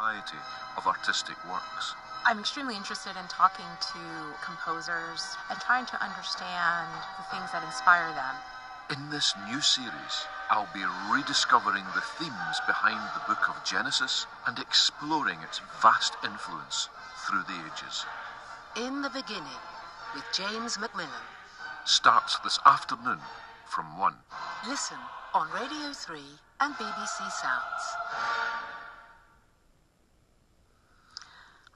variety of artistic works. I'm extremely interested in talking to composers and trying to understand the things that inspire them. In this new series, I'll be rediscovering the themes behind the book of Genesis and exploring its vast influence through the ages. In the Beginning, with James Macmillan. Starts this afternoon from 1. Listen on Radio 3 and BBC Sounds.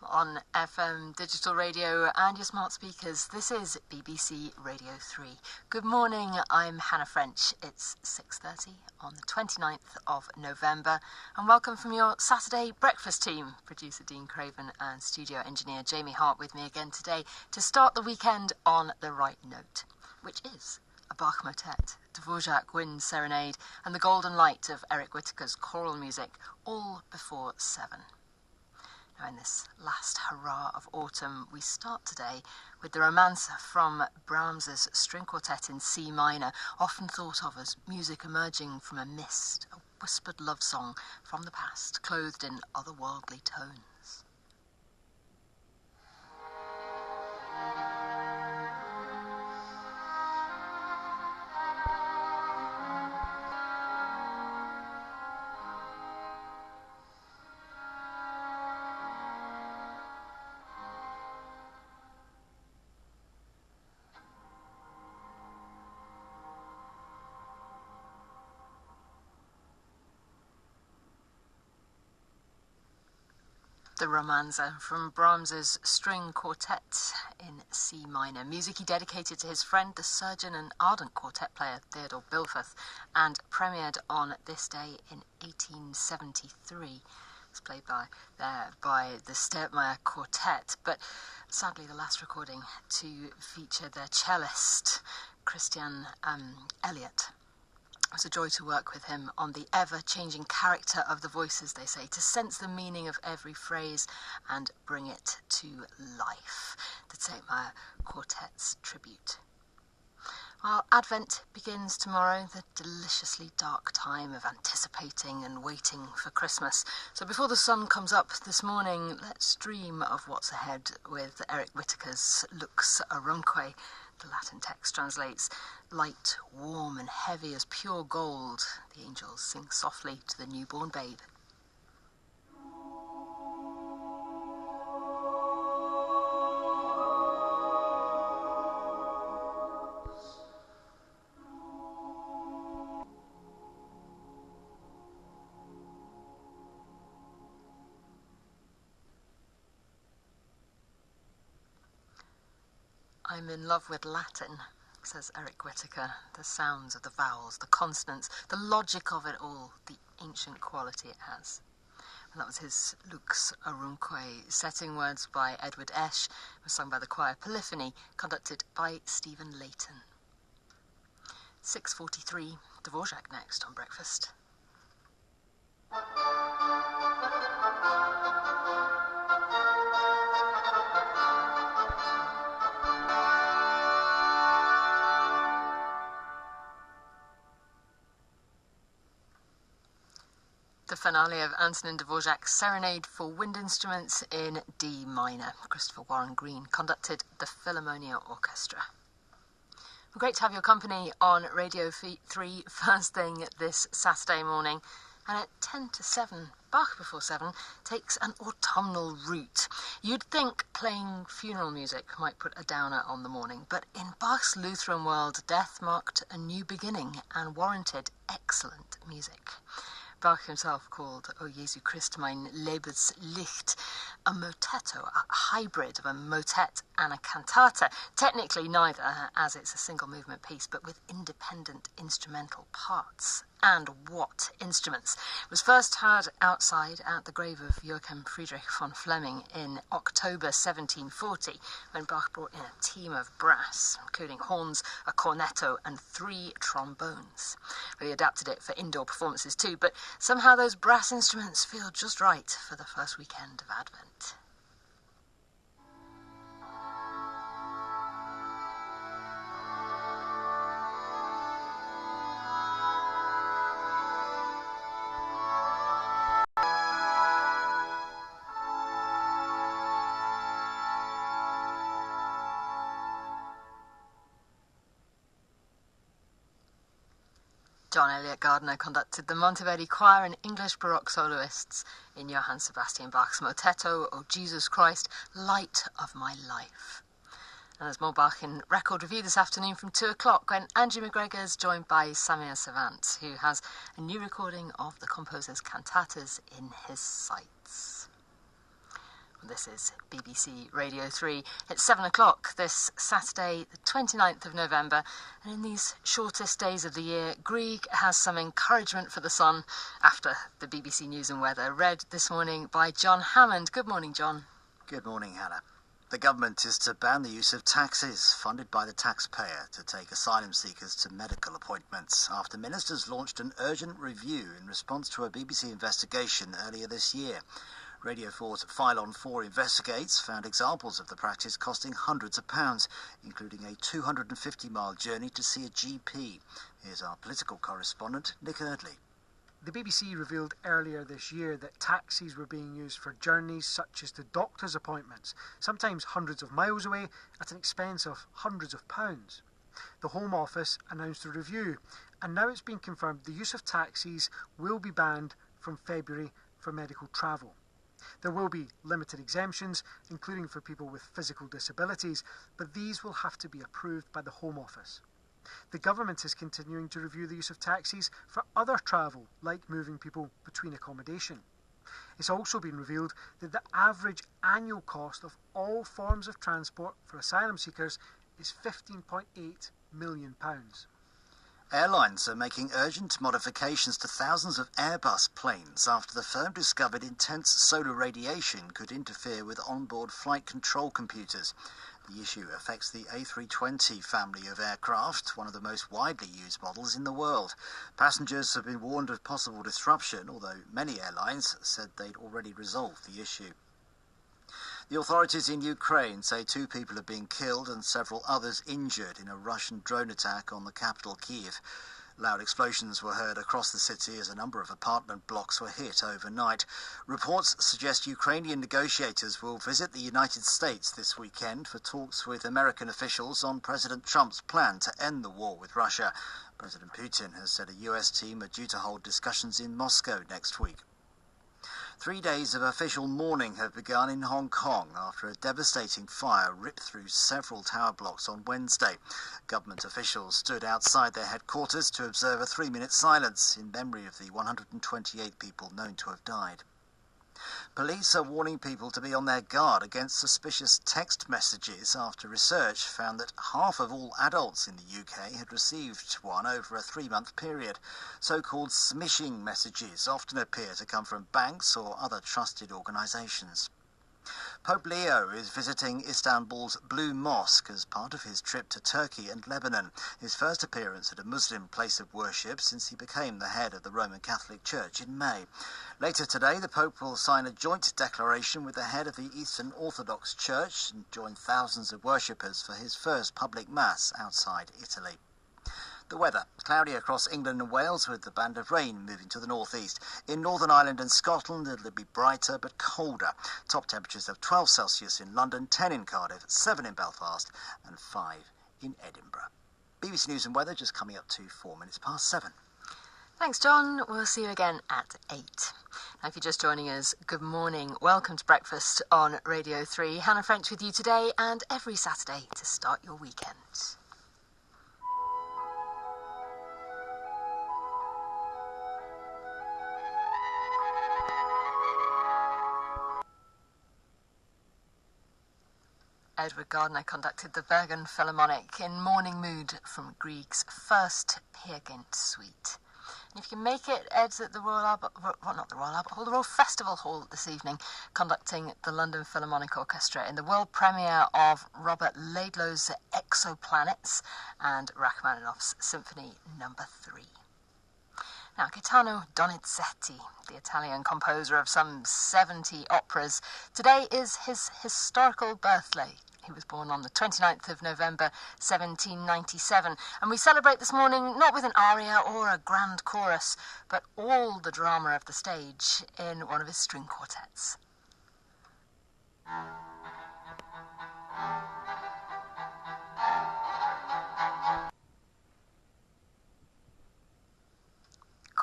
On FM, digital radio and your smart speakers, this is BBC Radio 3. Good morning, I'm Hannah French. It's 6:30 on the 29th of November, and welcome from your Saturday breakfast team. Producer Dean Craven and studio engineer Jamie Hart with me again today to start the weekend on the right note, which is a Bach motet, Dvorak Wind Serenade, and the Golden Light of Eric Whitacre's choral music, all before 7. Now, in this last hurrah of autumn, we start today with the Romanze from Brahms's string quartet in C minor, often thought of as music emerging from a mist, a whispered love song from the past, clothed in otherworldly tones. The Romanze from Brahms's string quartet in C minor, music he dedicated to his friend, the surgeon and ardent quartet player Theodore Bilforth, and premiered on this day in 1873. It was played by the Steyrmaier Quartet, but sadly the last recording to feature their cellist, Christian Elliott. It was a joy to work with him on the ever-changing character of the voices, they say, to sense the meaning of every phrase and bring it to life. The Steyrmaier Quartet's tribute. While Advent begins tomorrow, the deliciously dark time of anticipating and waiting for Christmas. So before the sun comes up this morning, let's dream of what's ahead with Eric Whitacre's Lux Aurum.que. The Latin text translates, light, warm and heavy as pure gold, the angels sing softly to the newborn babe. I'm in love with Latin, says Eric Whitacre. The sounds of the vowels, the consonants, the logic of it all, the ancient quality it has. And that was his Lux Aurum.que, setting words by Edward Esch, was sung by the choir Polyphony, conducted by Stephen Layton. 6:43, Dvorak next on breakfast. The finale of Antonin Dvorak's Serenade for Wind Instruments in D minor. Christopher Warren Green conducted the Philharmonia Orchestra. Well, great to have your company on Radio 3 first thing this Saturday morning. And at 10 to 7, Bach before 7 takes an autumnal route. You'd think playing funeral music might put a downer on the morning, but in Bach's Lutheran world, death marked a new beginning and warranted excellent music. Bach himself called O Jesu Christ mein Lebenslicht a motetto, a hybrid of a motet and a cantata. Technically neither, as it's a single movement piece, but with independent instrumental parts. And what instruments! It was first heard outside at the grave of Joachim Friedrich von Fleming in October 1740, when Bach brought in a team of brass, including horns, a cornetto and 3 trombones. Well, he adapted it for indoor performances too, but somehow those brass instruments feel just right for the first weekend of Advent. John Eliot Gardiner conducted the Monteverdi Choir and English Baroque soloists in Johann Sebastian Bach's motetto, O Jesus Christ, Light of My Life. And there's more Bach in Record Review this afternoon from 2 o'clock when Andrew McGregor is joined by Samir Savant, who has a new recording of the composer's cantatas in his sights. This is BBC Radio 3. It's 7 o'clock this Saturday, the 29th of November, and in these shortest days of the year, Grieg has some encouragement for the sun after the BBC News and Weather, read this morning by John Hammond. Good morning, John. Good morning, Hannah. The government is to ban the use of taxis funded by the taxpayer to take asylum seekers to medical appointments after ministers launched an urgent review in response to a BBC investigation earlier this year. Radio 4's File on 4 Investigates found examples of the practice costing hundreds of pounds, including a 250-mile journey to see a GP. Here's our political correspondent, Nick Eardley. The BBC revealed earlier this year that taxis were being used for journeys such as to doctor's appointments, sometimes hundreds of miles away at an expense of hundreds of pounds. The Home Office announced a review, and now it's been confirmed the use of taxis will be banned from February for medical travel. There will be limited exemptions, including for people with physical disabilities, but these will have to be approved by the Home Office. The government is continuing to review the use of taxis for other travel, like moving people between accommodation. It's also been revealed that the average annual cost of all forms of transport for asylum seekers is £15.8 million. Airlines are making urgent modifications to thousands of Airbus planes after the firm discovered intense solar radiation could interfere with onboard flight control computers. The issue affects the A320 family of aircraft, one of the most widely used models in the world. Passengers have been warned of possible disruption, although many airlines said they'd already resolved the issue. The authorities in Ukraine say 2 people have been killed and several others injured in a Russian drone attack on the capital, Kyiv. Loud explosions were heard across the city as a number of apartment blocks were hit overnight. Reports suggest Ukrainian negotiators will visit the United States this weekend for talks with American officials on President Trump's plan to end the war with Russia. President Putin has said a US team are due to hold discussions in Moscow next week. 3 days of official mourning have begun in Hong Kong after a devastating fire ripped through several tower blocks on Wednesday. Government officials stood outside their headquarters to observe a 3-minute silence in memory of the 128 people known to have died. Police are warning people to be on their guard against suspicious text messages after research found that half of all adults in the UK had received one over a 3-month period. So-called smishing messages often appear to come from banks or other trusted organisations. Pope Leo is visiting Istanbul's Blue Mosque as part of his trip to Turkey and Lebanon, his first appearance at a Muslim place of worship since he became the head of the Roman Catholic Church in May. Later today, the Pope will sign a joint declaration with the head of the Eastern Orthodox Church and join thousands of worshippers for his first public mass outside Italy. The weather. Cloudy across England and Wales with the band of rain moving to the northeast. In Northern Ireland and Scotland it'll be brighter but colder. Top temperatures of 12 Celsius in London, 10 in Cardiff, 7 in Belfast and 5 in Edinburgh. BBC News and Weather just coming up to 4 minutes past 7. Thanks, John. We'll see you again at 8. Now, if you're just joining us, good morning. Welcome to Breakfast on Radio 3. Hannah French with you today and every Saturday to start your weekend. Edward Gardiner conducted the Bergen Philharmonic in morning mood from Grieg's first Peer Gynt suite. And if you can make it, Ed's at the the Royal Festival Hall this evening, conducting the London Philharmonic Orchestra in the world premiere of Robert Laidlow's Exoplanets and Rachmaninoff's Symphony No. 3. Now, Gaetano Donizetti, the Italian composer of some 70 operas, today is his historical birthday. He was born on the 29th of November, 1797, and we celebrate this morning not with an aria or a grand chorus, but all the drama of the stage in one of his string quartets.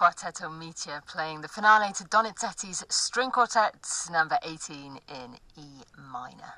Quartetto Mitia playing the finale to Donizetti's String Quartet, number 18 in E minor.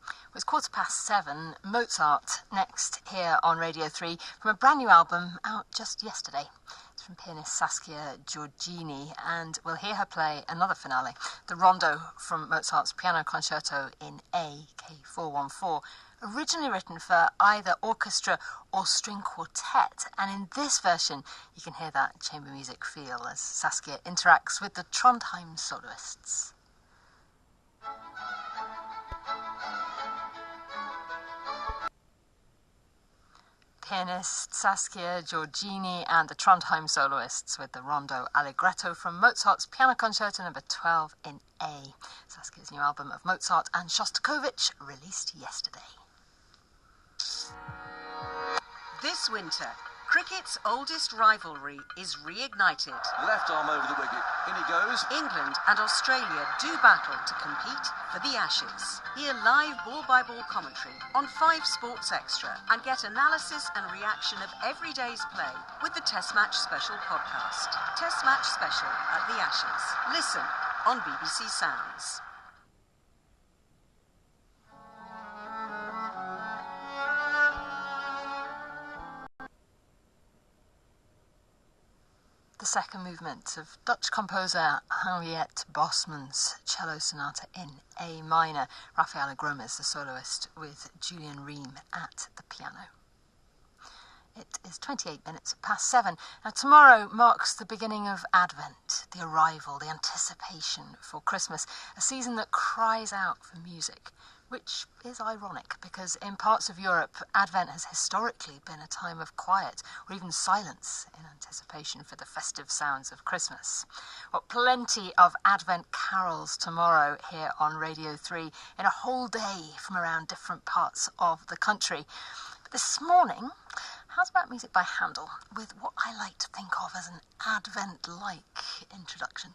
It was 7:15, Mozart next here on Radio 3 from a brand new album out just yesterday. It's from pianist Saskia Giorgini, and we'll hear her play another finale, the Rondo from Mozart's Piano Concerto in A, K414, originally written for either orchestra or string quartet, and in this version you can hear that chamber music feel as Saskia interacts with the Trondheim soloists. Pianist Saskia Giorgini and the Trondheim soloists with the Rondo Allegretto from Mozart's Piano Concerto number 12 in A, Saskia's new album of Mozart and Shostakovich, released yesterday. This winter, cricket's oldest rivalry is reignited. Left arm over the wicket. In he goes. England and Australia do battle to compete for the Ashes. Hear live ball-by-ball commentary on 5 Sports Extra and get analysis and reaction of every day's play with the Test Match Special podcast. Test Match Special at the Ashes. Listen on BBC Sounds. The second movement of Dutch composer Henriette Bosman's cello sonata in A minor. Rafaela Gromes, the soloist, with Julian Ream at the piano. It is 7:28. Now, tomorrow marks the beginning of Advent, the arrival, the anticipation for Christmas, a season that cries out for music, which is ironic because in parts of Europe, Advent has historically been a time of quiet or even silence in anticipation for the festive sounds of Christmas. Well, plenty of Advent carols tomorrow here on Radio 3 in a whole day from around different parts of the country. But this morning, how's about music by Handel with what I like to think of as an Advent-like introduction?